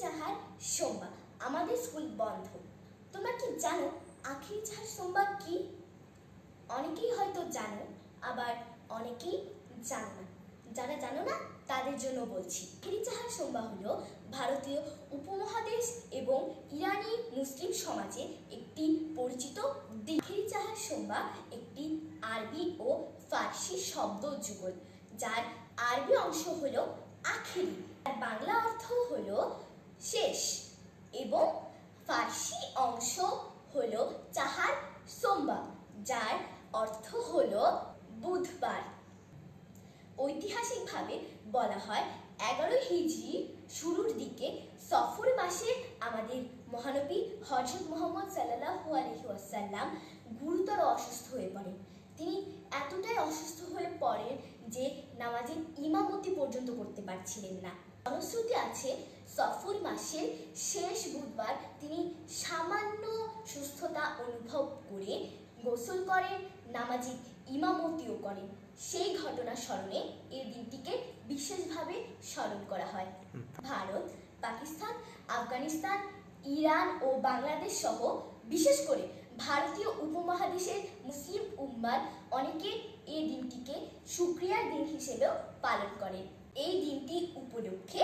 চাহার সোমবার আমাদের স্কুল বন্ধ। তোমরা কি জানো আখেরি চাহার সোমবার কি? অনেকেই হয়তো জানো, আবার অনেকেই জানো না। যারা জানো না তাদের জন্য বলছি, আখেরি চাহার সোমবার হলো ভারতীয় উপমহাদেশ এবং ইরানি মুসলিম সমাজে একটি পরিচিত দিন। আখেরি চাহার সোমবার একটি আরবি ও ফার্সি শব্দ যুগল, যার আরবি অংশ হলো আখেরি, আর বাংলা অর্থ হলো শেষ, এবং ফার্সি অংশ হলো চাহার সোমবার, যার অর্থ হলো বুধবার। ঐতিহাসিকভাবে বলা হয় 11 হিজরি শুরুর দিকে সফর মাসে আমাদের মহানবী হযরত মুহাম্মদ সাল্লাল্লাহু আলাইহি ওয়াসাল্লাম গুরুতর অসুস্থ হয়ে পড়েন। তিনি এতটাই অসুস্থ হয়ে পড়েন যে নামাজের ইমামতি পর্যন্ত করতে পারছিলেন না। জনশ্রুতি আছে সফর মাসের শেষ বুধবার তিনি সামান্য সুস্থতা অনুভব করে গোসল করেন, নামাজের ইমামতিও করেন। সেই ঘটনা স্মরণে এই দিনটিকে বিশেষভাবে স্মরণ করা হয়। ভারত, পাকিস্তান, আফগানিস্তান, ইরান ও বাংলাদেশ সহ বিশেষ করে ভারতীয় উপমহাদেশের মুসলিম উম্মার অনেকে এই দিনটিকে শুকরিয়ার দিন হিসেবেও পালন করেন। এই দিনটি উপলক্ষে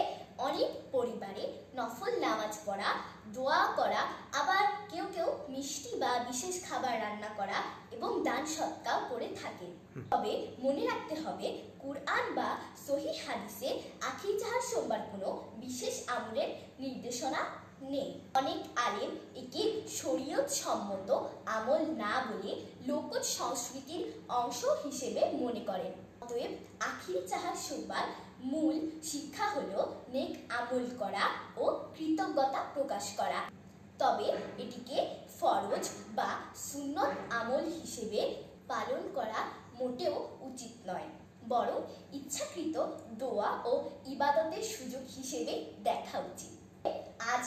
অনেক পরিবারে নফল নামাজ পড়া, দোয়া করা, আবার কেউ কেউ মিষ্টি বা বিশেষ খাবার রান্না করা এবং দান সৎকার করে থাকেন। তবে মনে রাখতে হবে, কুরআন বা সহিহ হাদিসে আখেরি চাহার সোমবার কোনো বিশেষ আমলের নির্দেশনা নেই। অনেক আলেম একে শরীয়ত সম্মত আমল না বলে লোকজ সংস্কৃতির অংশ হিসেবে মনে করেন। অতএব আখেরি চাহার সোমবার মূল শিক্ষা হলো নেক আমল করা ও কৃতজ্ঞতা প্রকাশ করা। তবে এটিকে ফরজ বা সুন্নত আমল হিসেবে পালন করা মোটেও উচিত নয়, বরং ইচ্ছাকৃত দোয়া ও ইবাদতের সুযোগ হিসেবে দেখা উচিত। আজ